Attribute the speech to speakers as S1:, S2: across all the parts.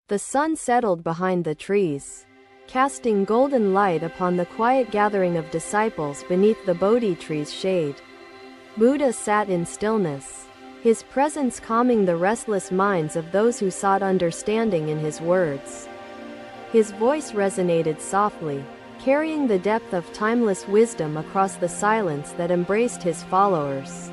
S1: The sun settled behind the trees, casting golden light upon the quiet gathering of disciples beneath the Bodhi tree's shade. Buddha sat in stillness, his presence calming the restless minds of those who sought understanding in his words. His voice resonated softly, carrying the depth of timeless wisdom across the silence that embraced his followers.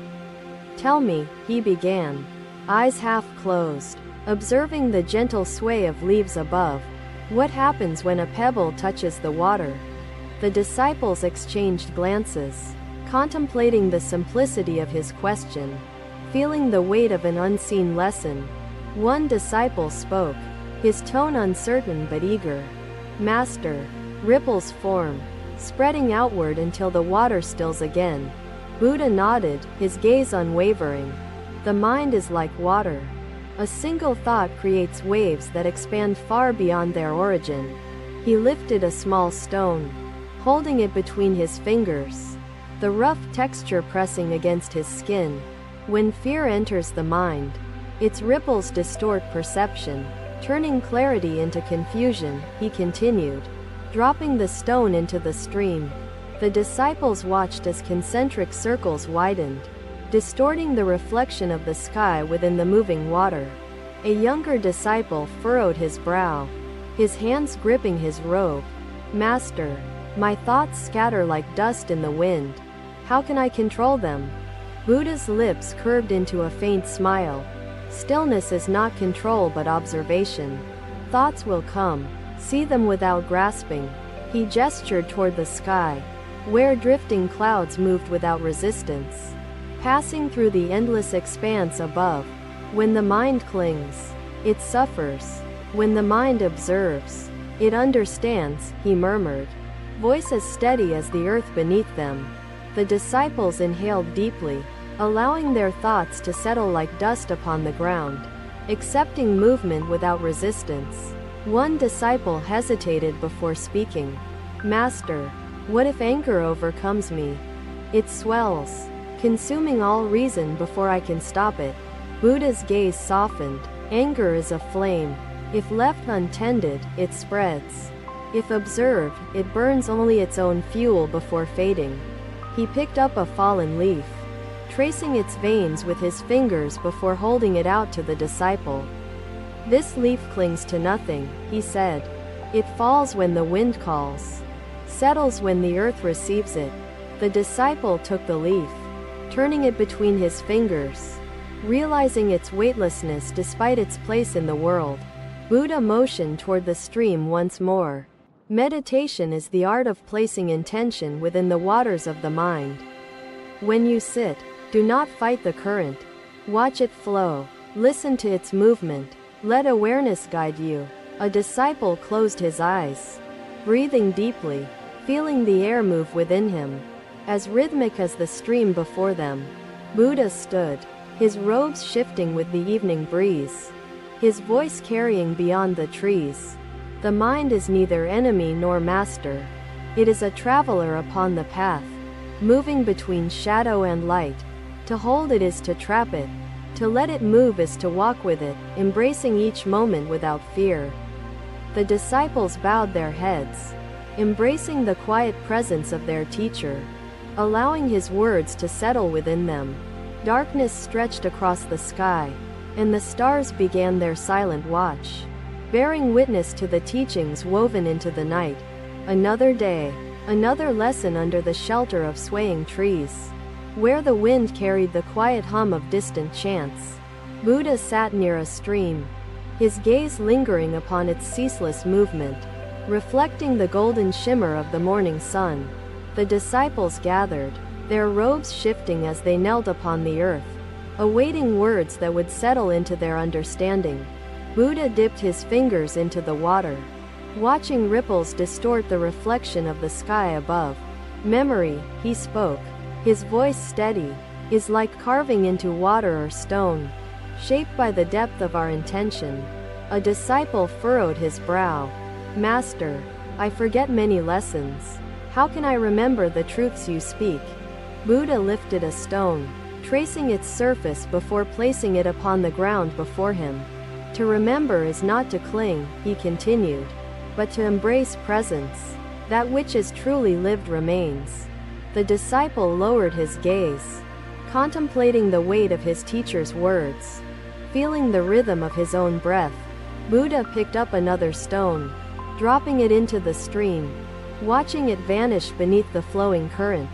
S1: "Tell me," he began, eyes half closed, observing the gentle sway of leaves above, "what happens when a pebble touches the water?" The disciples exchanged glances, contemplating the simplicity of his question, feeling the weight of an unseen lesson. One disciple spoke, his tone uncertain but eager. "Master." Ripples form, spreading outward until the water stills again. Buddha nodded, his gaze unwavering. "The mind is like water. A single thought creates waves that expand far beyond their origin." He lifted a small stone, holding it between his fingers, the rough texture pressing against his skin. "When fear enters the mind, its ripples distort perception, turning clarity into confusion," he continued, dropping the stone into the stream. The disciples watched as concentric circles widened, distorting the reflection of the sky within the moving water. A younger disciple furrowed his brow, his hands gripping his robe. "Master, my thoughts scatter like dust in the wind. How can I control them?" Buddha's lips curved into a faint smile. "Stillness is not control but observation. Thoughts will come. See them without grasping." He gestured toward the sky, where drifting clouds moved without resistance, passing through the endless expanse above. "When the mind clings, it suffers. When the mind observes, it understands," he murmured, voice as steady as the earth beneath them. The disciples inhaled deeply, allowing their thoughts to settle like dust upon the ground, accepting movement without resistance. One disciple hesitated before speaking. "Master, what if anger overcomes me? It swells, consuming all reason before I can stop it." Buddha's gaze softened. "Anger is a flame. If left untended, it spreads. If observed, it burns only its own fuel before fading." He picked up a fallen leaf, tracing its veins with his fingers before holding it out to the disciple. "This leaf clings to nothing," he said. "It falls when the wind calls, settles when the earth receives it." The disciple took the leaf, turning it between his fingers, realizing its weightlessness despite its place in the world. Buddha motioned toward the stream once more. Meditation is the art of placing intention within the waters of the mind. When you sit, do not fight the current. Watch it flow. Listen to its movement. Let awareness guide you. A disciple closed his eyes, breathing deeply, feeling the air move within him, as rhythmic as the stream before them. Buddha stood, his robes shifting with the evening breeze, his voice carrying beyond the trees. "The mind is neither enemy nor master. It is a traveler upon the path, moving between shadow and light. To hold it is to trap it. To let it move is to walk with it, embracing each moment without fear." The disciples bowed their heads, embracing the quiet presence of their teacher, allowing his words to settle within them. Darkness stretched across the sky, and the stars began their silent watch, bearing witness to the teachings woven into the night. Another day, another lesson under the shelter of swaying trees, where the wind carried the quiet hum of distant chants. Buddha sat near a stream, his gaze lingering upon its ceaseless movement, reflecting the golden shimmer of the morning sun. The disciples gathered, their robes shifting as they knelt upon the earth, awaiting words that would settle into their understanding. Buddha dipped his fingers into the water, watching ripples distort the reflection of the sky above. "Memory," he spoke, his voice steady, "is like carving into water or stone, shaped by the depth of our intention." A disciple furrowed his brow. "Master, I forget many lessons. How can I remember the truths you speak?" Buddha lifted a stone, tracing its surface before placing it upon the ground before him. To remember is not to cling, he continued, but to embrace presence. That which is truly lived remains. The disciple lowered his gaze, contemplating the weight of his teacher's words. Feeling the rhythm of his own breath, Buddha picked up another stone, dropping it into the stream, watching it vanish beneath the flowing current.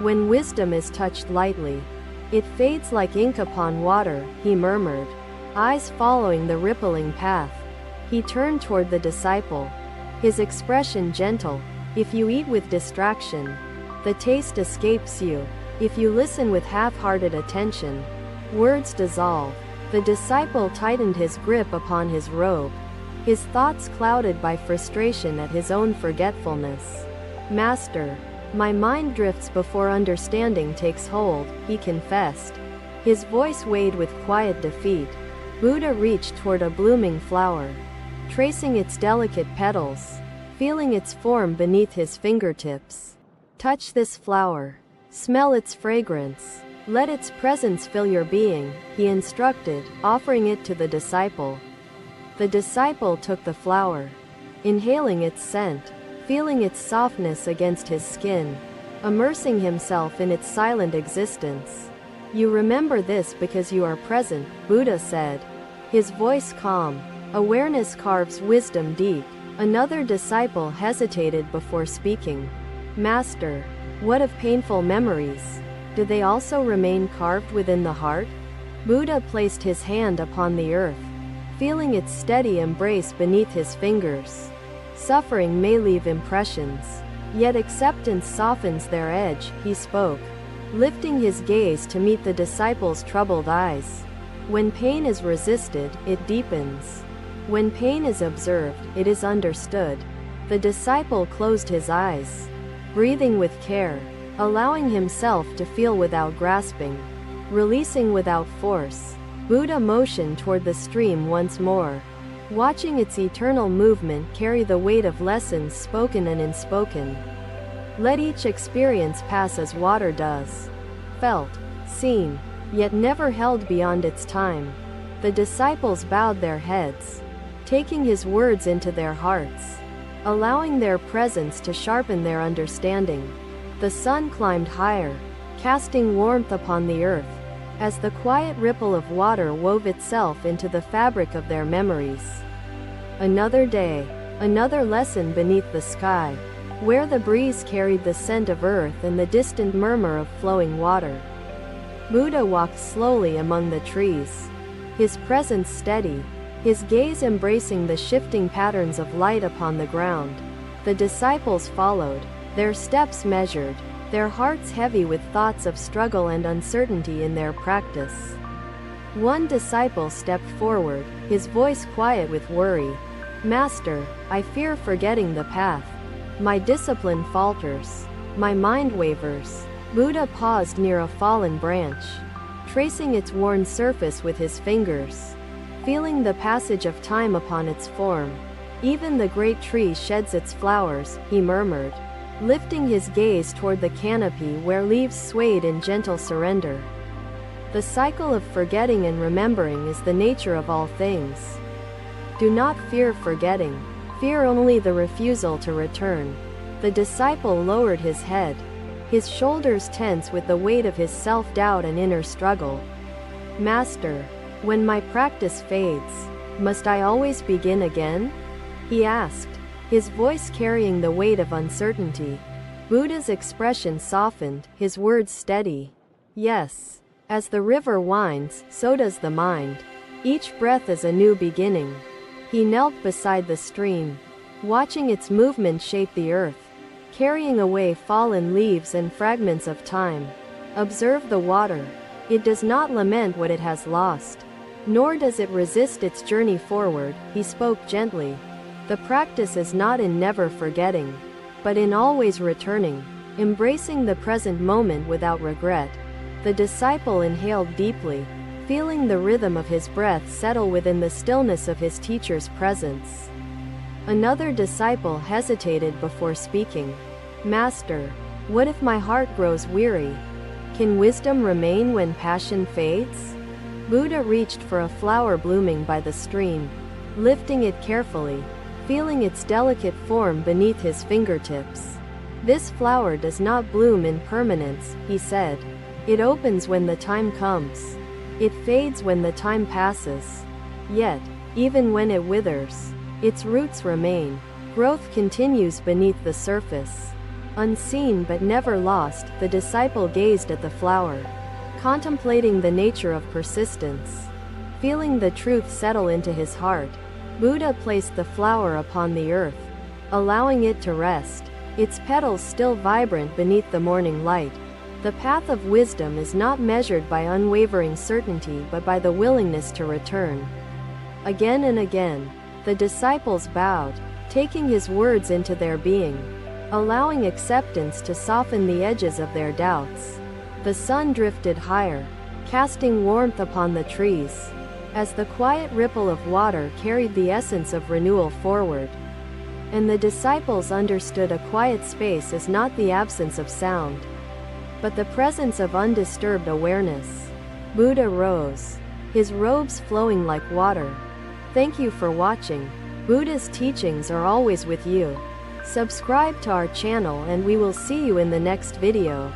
S1: When wisdom is touched lightly, it fades like ink upon water, he murmured, eyes following the rippling path. He turned toward the disciple, his expression gentle. If you eat with distraction, the taste escapes you. If you listen with half-hearted attention, words dissolve. The disciple tightened his grip upon his robe, his thoughts clouded by frustration at his own forgetfulness. Master, my mind drifts before understanding takes hold, he confessed. His voice weighed with quiet defeat. Buddha reached toward a blooming flower, tracing its delicate petals, feeling its form beneath his fingertips. Touch this flower. Smell its fragrance. Let its presence fill your being, he instructed, offering it to the disciple. The disciple took the flower, inhaling its scent, feeling its softness against his skin, immersing himself in its silent existence. You remember this because you are present, Buddha said, his voice calm. Awareness carves wisdom deep. Another disciple hesitated before speaking. Master, what of painful memories? Do they also remain carved within the heart? Buddha placed his hand upon the earth, feeling its steady embrace beneath his fingers. Suffering may leave impressions, yet acceptance softens their edge, he spoke, lifting his gaze to meet the disciple's troubled eyes. When pain is resisted, it deepens. When pain is observed, it is understood. The disciple closed his eyes, breathing with care, allowing himself to feel without grasping, releasing without force. Buddha motioned toward the stream once more, watching its eternal movement carry the weight of lessons spoken and unspoken. Let each experience pass as water does, felt, seen, yet never held beyond its time. The disciples bowed their heads, taking his words into their hearts, allowing their presence to sharpen their understanding. The sun climbed higher, casting warmth upon the earth, as the quiet ripple of water wove itself into the fabric of their memories. Another day, another lesson beneath the sky, where the breeze carried the scent of earth and the distant murmur of flowing water. Buddha walked slowly among the trees, his presence steady, his gaze embracing the shifting patterns of light upon the ground. The disciples followed, their steps measured, their hearts heavy with thoughts of struggle and uncertainty in their practice. One disciple stepped forward, his voice quiet with worry. Master, I fear forgetting the path. My discipline falters. My mind wavers. Buddha paused near a fallen branch, tracing its worn surface with his fingers, feeling the passage of time upon its form. Even the great tree sheds its flowers, he murmured, lifting his gaze toward the canopy where leaves swayed in gentle surrender. The cycle of forgetting and remembering is the nature of all things. Do not fear forgetting. Fear only the refusal to return. The disciple lowered his head, his shoulders tense with the weight of his self-doubt and inner struggle. Master, when my practice fades, must I always begin again? He asked, his voice carrying the weight of uncertainty. Buddha's expression softened, his words steady. Yes. As the river winds, so does the mind. Each breath is a new beginning. He knelt beside the stream, watching its movement shape the earth, carrying away fallen leaves and fragments of time. Observe the water. It does not lament what it has lost, nor does it resist its journey forward, he spoke gently. The practice is not in never forgetting, but in always returning, embracing the present moment without regret. The disciple inhaled deeply, feeling the rhythm of his breath settle within the stillness of his teacher's presence. Another disciple hesitated before speaking. Master, what if my heart grows weary? Can wisdom remain when passion fades? Buddha reached for a flower blooming by the stream, lifting it carefully, feeling its delicate form beneath his fingertips. "This flower does not bloom in permanence," he said. "It opens when the time comes. It fades when the time passes. Yet, even when it withers, its roots remain. Growth continues beneath the surface." Unseen but never lost, the disciple gazed at the flower, contemplating the nature of persistence. Feeling the truth settle into his heart, Buddha placed the flower upon the earth, allowing it to rest, its petals still vibrant beneath the morning light. The path of wisdom is not measured by unwavering certainty but by the willingness to return. Again and again, the disciples bowed, taking his words into their being, allowing acceptance to soften the edges of their doubts. The sun drifted higher, casting warmth upon the trees, as the quiet ripple of water carried the essence of renewal forward. And the disciples understood a quiet space is not the absence of sound, but the presence of undisturbed awareness. Buddha rose, his robes flowing like water. Thank you for watching. Buddha's teachings are always with you. Subscribe to our channel and we will see you in the next video.